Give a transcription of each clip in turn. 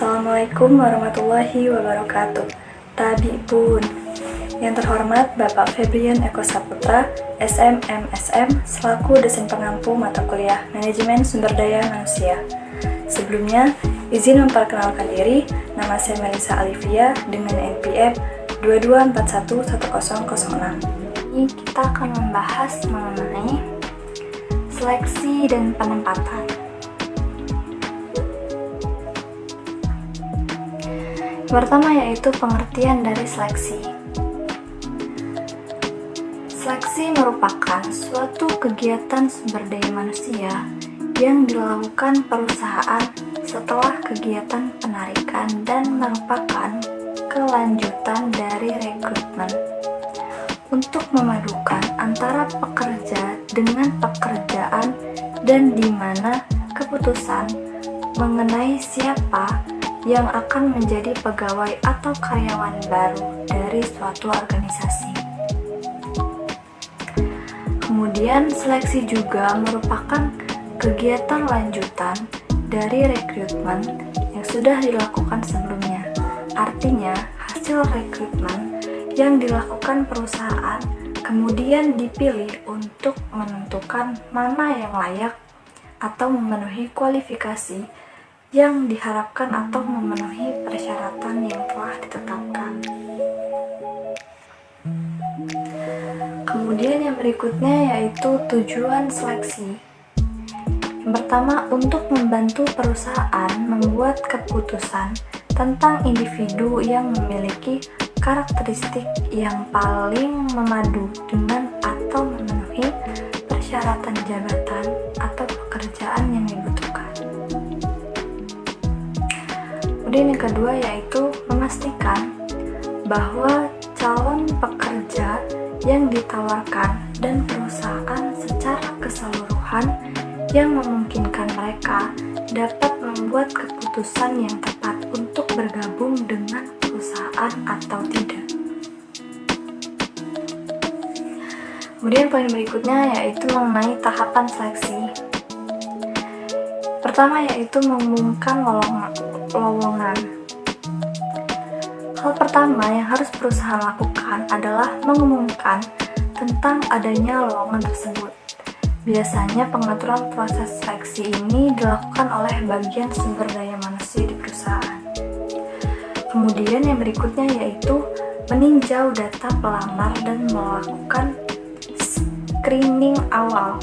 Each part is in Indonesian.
Assalamualaikum warahmatullahi wabarakatuh. Tabibun. Yang terhormat Bapak Febrian Eko Saputra, SMMSM, selaku dosen pengampu mata kuliah Manajemen Sumber Daya Manusia. Sebelumnya, izin memperkenalkan diri, nama saya Melisa Alivia dengan NPM 22411006. Ini kita akan membahas mengenai seleksi dan penempatan. Pertama yaitu pengertian dari seleksi. Seleksi merupakan suatu kegiatan sumber daya manusia yang dilakukan perusahaan setelah kegiatan penarikan dan merupakan kelanjutan dari rekrutmen untuk memadukan antara pekerja dengan pekerjaan dan di mana keputusan mengenai siapa yang akan menjadi pegawai atau karyawan baru dari suatu organisasi. Kemudian seleksi juga merupakan kegiatan lanjutan dari rekrutmen yang sudah dilakukan sebelumnya. Artinya, hasil rekrutmen yang dilakukan perusahaan kemudian dipilih untuk menentukan mana yang layak atau memenuhi kualifikasi yang diharapkan atau memenuhi persyaratan yang telah ditetapkan. Kemudian yang berikutnya yaitu tujuan seleksi. Yang pertama, untuk membantu perusahaan membuat keputusan tentang individu yang memiliki karakteristik yang paling memadu dengan atau memenuhi persyaratan jabatan atau pekerjaan yang dibutuhkan. Kemudian yang kedua yaitu memastikan bahwa calon pekerja yang ditawarkan dan perusahaan secara keseluruhan yang memungkinkan mereka dapat membuat keputusan yang tepat untuk bergabung dengan perusahaan atau tidak. Kemudian poin berikutnya yaitu mengenai tahapan seleksi. Pertama yaitu mengumumkan lowongan. Hal pertama yang harus perusahaan lakukan adalah mengumumkan tentang adanya lowongan tersebut. Biasanya pengaturan proses seleksi ini dilakukan oleh bagian sumber daya manusia di perusahaan. Kemudian yang berikutnya yaitu meninjau data pelamar dan melakukan screening awal.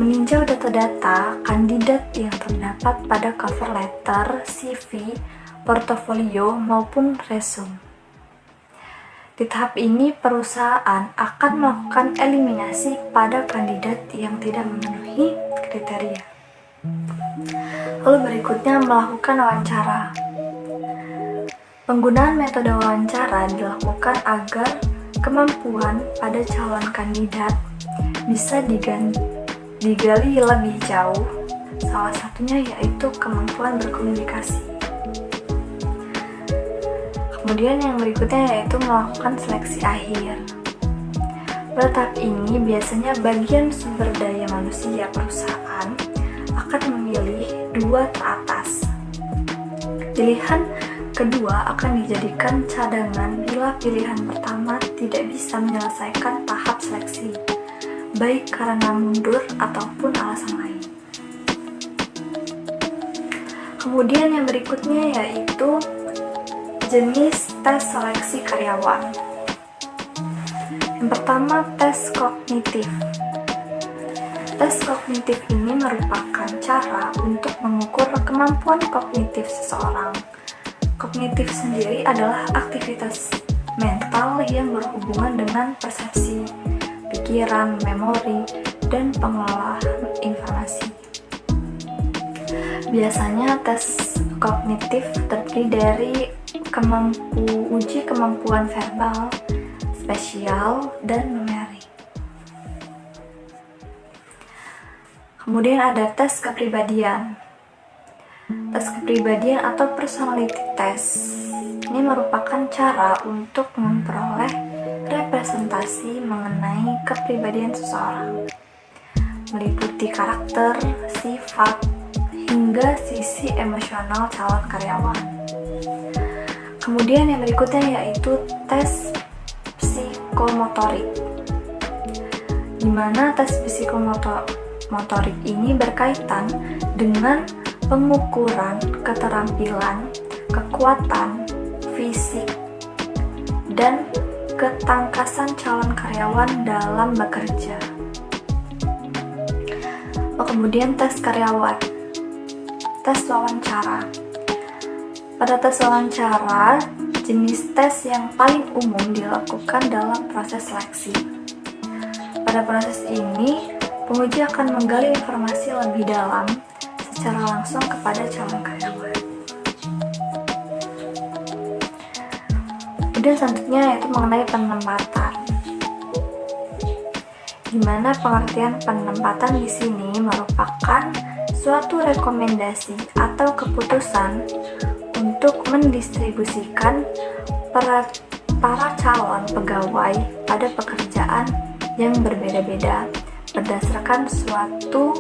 Meninjau data-data kandidat yang terdapat pada cover letter, CV, portofolio, maupun resume. Di tahap ini, perusahaan akan melakukan eliminasi pada kandidat yang tidak memenuhi kriteria. Lalu berikutnya melakukan wawancara. Penggunaan metode wawancara dilakukan agar kemampuan pada calon kandidat bisa digali lebih jauh, salah satunya yaitu kemampuan berkomunikasi. Kemudian yang berikutnya yaitu melakukan seleksi akhir. Pada tahap ini biasanya bagian sumber daya manusia perusahaan akan memilih dua teratas. Pilihan kedua akan dijadikan cadangan bila pilihan pertama tidak bisa menyelesaikan tahap seleksi, baik karena mundur ataupun alasan lain. Kemudian yang berikutnya yaitu jenis tes seleksi karyawan. Yang pertama, tes kognitif. Tes kognitif ini merupakan cara untuk mengukur kemampuan kognitif seseorang. Kognitif sendiri adalah aktivitas mental yang berhubungan dengan persepsi, pikiran, memori, dan pengelolaan informasi. Biasanya tes kognitif terdiri dari uji kemampuan verbal, spasial, dan numerik. Kemudian ada tes kepribadian. Tes kepribadian atau personality test ini merupakan cara untuk memperoleh representasi mengenai kepribadian seseorang, meliputi karakter, sifat, hingga sisi emosional calon karyawan. Kemudian yang berikutnya yaitu tes psikomotorik, di mana tes psikomotorik ini berkaitan dengan pengukuran keterampilan, kekuatan, fisik, dan ketangkasan calon karyawan dalam bekerja. Kemudian tes karyawan, tes wawancara. Pada tes wawancara, jenis tes yang paling umum dilakukan dalam proses seleksi. Pada proses ini, penguji akan menggali informasi lebih dalam secara langsung kepada calon karyawan. Kemudian selanjutnya yaitu mengenai penempatan. Di mana pengertian penempatan di sini merupakan suatu rekomendasi atau keputusan untuk mendistribusikan para calon pegawai pada pekerjaan yang berbeda-beda berdasarkan suatu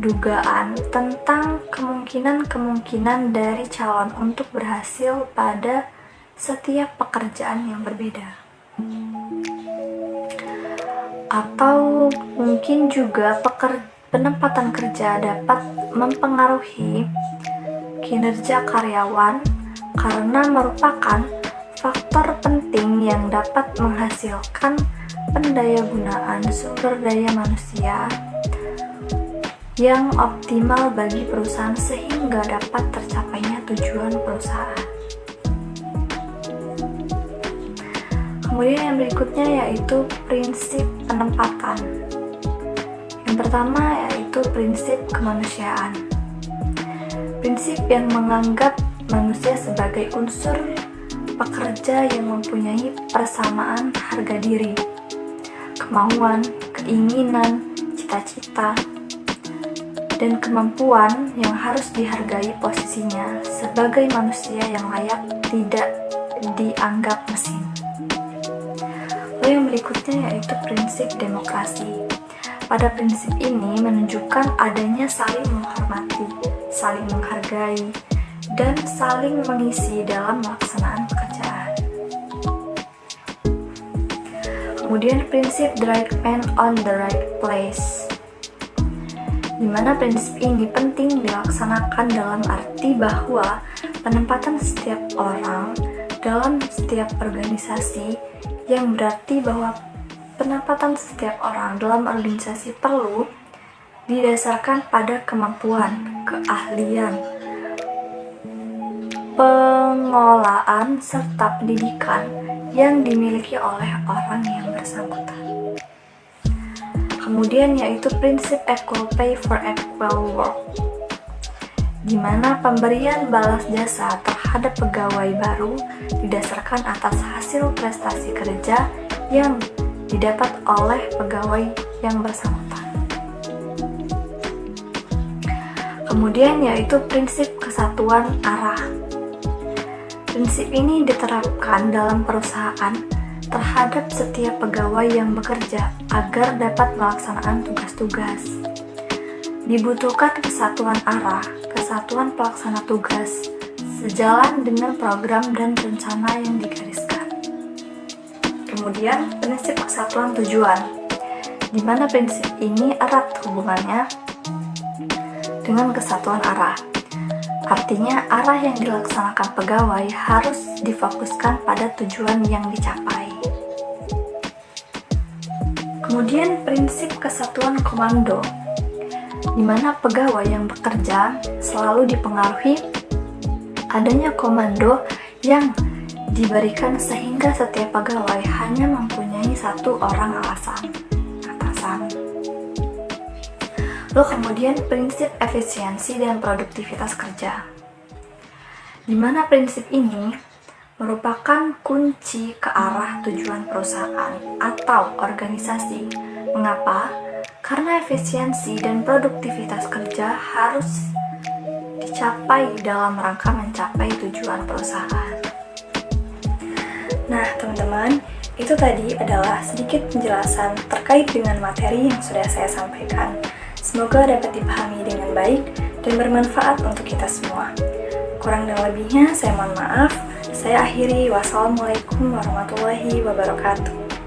dugaan tentang kemungkinan-kemungkinan dari calon untuk berhasil pada setiap pekerjaan yang berbeda. Atau mungkin juga penempatan kerja dapat mempengaruhi kinerja karyawan karena merupakan faktor penting yang dapat menghasilkan pendayagunaan sumber daya manusia yang optimal bagi perusahaan sehingga dapat tercapainya tujuan perusahaan. Kemudian yang berikutnya yaitu prinsip penempatan. Yang pertama yaitu prinsip kemanusiaan. Prinsip yang menganggap manusia sebagai unsur pekerja yang mempunyai persamaan harga diri, kemauan, keinginan, cita-cita, dan kemampuan yang harus dihargai posisinya sebagai manusia yang layak, tidak dianggap mesin. Lalu yang berikutnya yaitu prinsip demokrasi. Pada prinsip ini menunjukkan adanya saling menghormati, saling menghargai, dan saling mengisi dalam pelaksanaan pekerjaan. Kemudian prinsip the right man on the right place, di mana prinsip ini penting dilaksanakan dalam arti bahwa penempatan setiap orang dalam setiap organisasi, yang berarti bahwa penempatan setiap orang dalam organisasi perlu didasarkan pada kemampuan, keahlian, pengolahan, serta pendidikan yang dimiliki oleh orang yang bersangkutan. Kemudian yaitu prinsip equal pay for equal work, di mana pemberian balas jasa terhadap pegawai baru didasarkan atas hasil prestasi kerja yang didapat oleh pegawai yang bersangkutan. Kemudian yaitu prinsip kesatuan arah. Prinsip ini diterapkan dalam perusahaan terhadap setiap pegawai yang bekerja agar dapat melaksanakan tugas-tugas. Dibutuhkan kesatuan arah, kesatuan pelaksana tugas, sejalan dengan program dan rencana yang digariskan. Kemudian prinsip kesatuan tujuan, di mana prinsip ini erat hubungannya dengan kesatuan arah. Artinya arah yang dilaksanakan pegawai harus difokuskan pada tujuan yang dicapai. Kemudian prinsip kesatuan komando, di mana pegawai yang bekerja selalu dipengaruhi adanya komando yang diberikan sehingga setiap pegawai hanya mempunyai satu orang atasan. Lalu kemudian prinsip efisiensi dan produktivitas kerja, di mana prinsip ini merupakan kunci ke arah tujuan perusahaan atau organisasi. Mengapa? Karena efisiensi dan produktivitas kerja harus dicapai dalam rangka mencapai tujuan perusahaan. Nah, teman-teman, itu tadi adalah sedikit penjelasan terkait dengan materi yang sudah saya sampaikan. Semoga dapat dipahami dengan baik dan bermanfaat untuk kita semua. Kurang dan lebihnya saya mohon maaf. Saya akhiri. Wassalamualaikum warahmatullahi wabarakatuh.